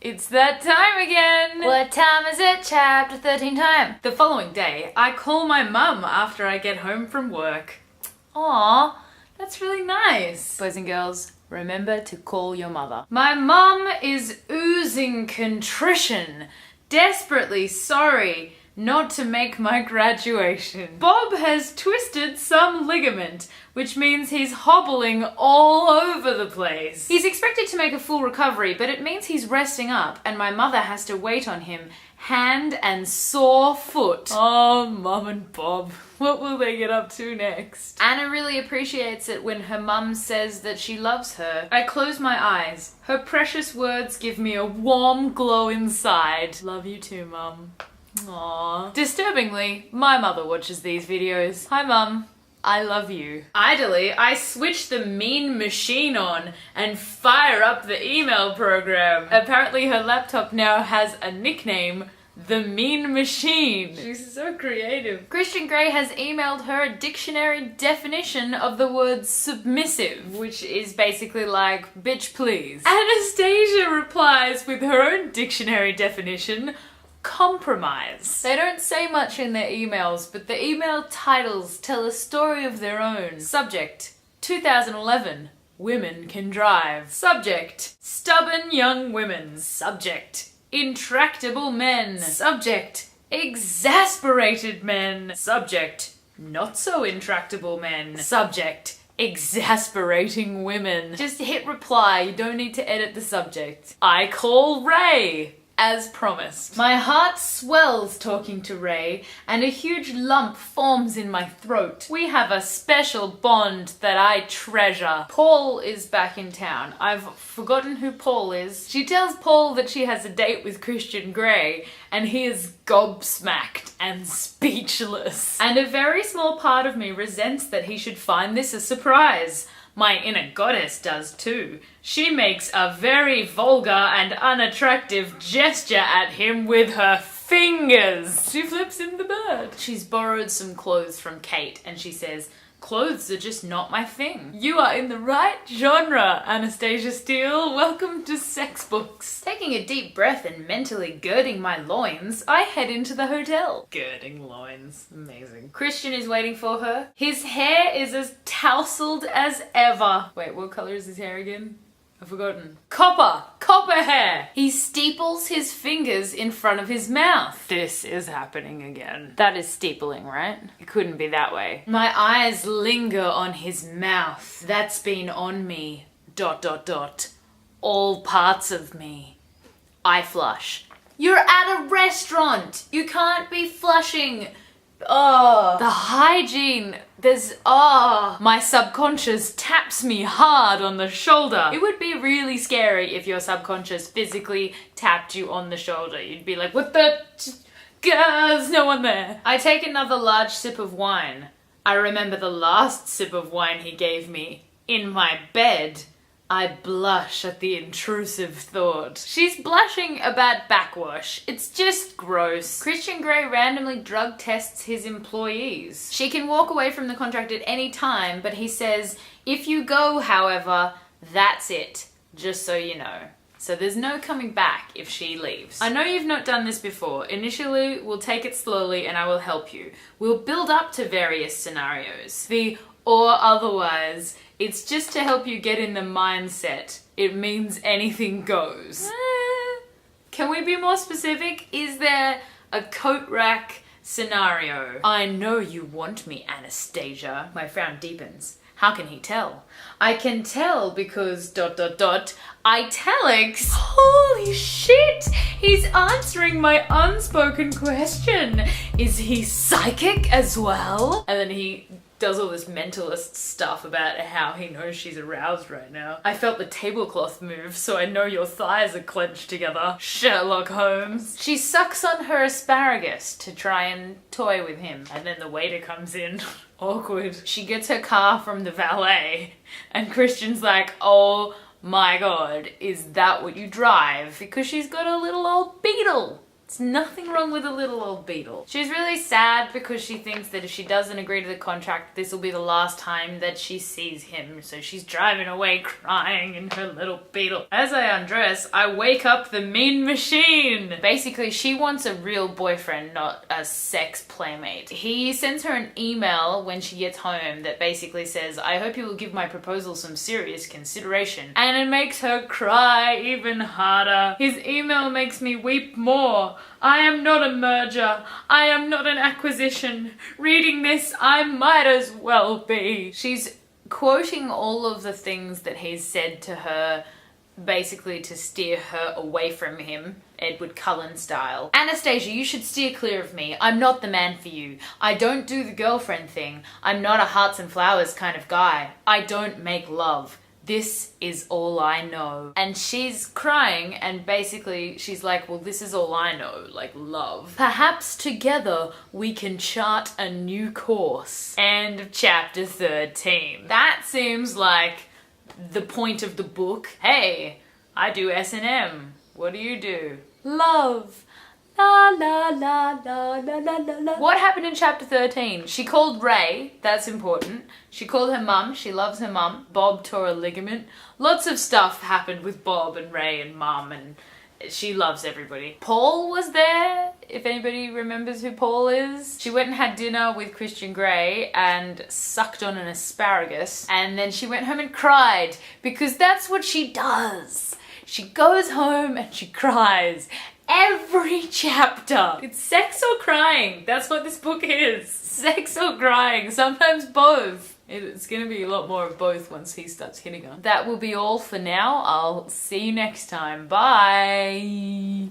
It's that time again! What time is it? Chapter 13 time. The following day, I call my mum after I get home from work. Aww. That's really nice. Boys and girls, remember to call your mother. My mum is oozing contrition, desperately sorry not to make my graduation. Bob has twisted some ligament, which means he's hobbling all over the place. He's expected to make a full recovery, but it means he's resting up, and my mother has to wait on him, hand and sore foot. Oh, Mum and Bob, what will they get up to next? Anna really appreciates it when her mum says that she loves her. I close my eyes. Her precious words give me a warm glow inside. Love you too, Mum. Aww. Disturbingly, my mother watches these videos. Hi, Mum. I love you. Idly, I switch the mean machine on and fire up the email program. Apparently her laptop now has a nickname, the Mean Machine. She's so creative. Christian Grey has emailed her a dictionary definition of the word submissive, which is basically like, bitch please. Anastasia replies with her own dictionary definition, compromise. They don't say much in their emails, but the email titles tell a story of their own. Subject, 2011, women can drive. Subject, stubborn young women. Subject, intractable men. Subject, exasperated men. Subject, not so intractable men. Subject, exasperating women. Just hit reply, you don't need to edit the subject. I call Ray. As promised. My heart swells talking to Ray, and a huge lump forms in my throat. We have a special bond that I treasure. Paul is back in town. I've forgotten who Paul is. She tells Paul that she has a date with Christian Grey, and he is gobsmacked and speechless. And a very small part of me resents that he should find this a surprise. My inner goddess does too. She makes a very vulgar and unattractive gesture at him with her fingers. She flips him the bird. She's borrowed some clothes from Kate and she says, clothes are just not my thing. You are in the right genre, Anastasia Steele. Welcome to Sex Books. Taking a deep breath and mentally girding my loins, I head into the hotel. Girding loins. Amazing. Christian is waiting for her. His hair is as tousled as ever. Wait, what color is his hair again? I've forgotten. Copper hair. He steeples his fingers in front of his mouth. This is happening again. That is steepling, right? It couldn't be that way. My eyes linger on his mouth. That's been on me. ... All parts of me. I flush. You're at a restaurant. You can't be flushing. Oh, the hygiene. My subconscious taps me hard on the shoulder. It would be really scary if your subconscious physically tapped you on the shoulder. You'd be like, what the? There's no one there. I take another large sip of wine. I remember the last sip of wine he gave me in my bed. I blush at the intrusive thought. She's blushing about backwash. It's just gross. Christian Grey randomly drug tests his employees. She can walk away from the contract at any time, but he says, if you go, however, that's it. Just so you know. So there's no coming back if she leaves. I know you've not done this before. Initially, we'll take it slowly and I will help you. We'll build up to various scenarios. The or otherwise, it's just to help you get in the mindset. It means anything goes. Can we be more specific? Is there a coat rack scenario? I know you want me, Anastasia. My frown deepens. How can he tell? I can tell because ... italics. Holy shit! He's answering my unspoken question. Is he psychic as well? And then he does all this mentalist stuff about how he knows she's aroused right now. I felt the tablecloth move, so I know your thighs are clenched together. Sherlock Holmes. She sucks on her asparagus to try and toy with him. And then the waiter comes in. Awkward. She gets her car from the valet. And Christian's like, oh my god, is that what you drive? Because she's got a little old Beetle. There's nothing wrong with a little old beetle. She's really sad because she thinks that if she doesn't agree to the contract, this will be the last time that she sees him. So she's driving away crying in her little beetle. As I undress, I wake up the mean machine. Basically, she wants a real boyfriend, not a sex playmate. He sends her an email when she gets home that basically says, I hope you will give my proposal some serious consideration. And it makes her cry even harder. His email makes me weep more. I am not a merger. I am not an acquisition. Reading this, I might as well be. She's quoting all of the things that he's said to her, basically to steer her away from him, Edward Cullen style. Anastasia, you should steer clear of me. I'm not the man for you. I don't do the girlfriend thing. I'm not a hearts and flowers kind of guy. I don't make love. This is all I know. And she's crying and basically she's like, well, this is all I know, like love. Perhaps together we can chart a new course. End of chapter 13. That seems like the point of the book. Hey, I do S&M. What do you do? Love. La la la la la la la la. What happened in chapter 13? She called Ray, that's important. She called her mum, she loves her mum. Bob tore a ligament. Lots of stuff happened with Bob and Ray and mum, and she loves everybody. Paul was there, if anybody remembers who Paul is. She went and had dinner with Christian Grey and sucked on an asparagus, and then she went home and cried, because that's what she does. She goes home and she cries. Every chapter. It's sex or crying. That's what this book is. Sex or crying. Sometimes both. It's gonna be a lot more of both once he starts hitting her. That will be all for now. I'll see you next time. Bye.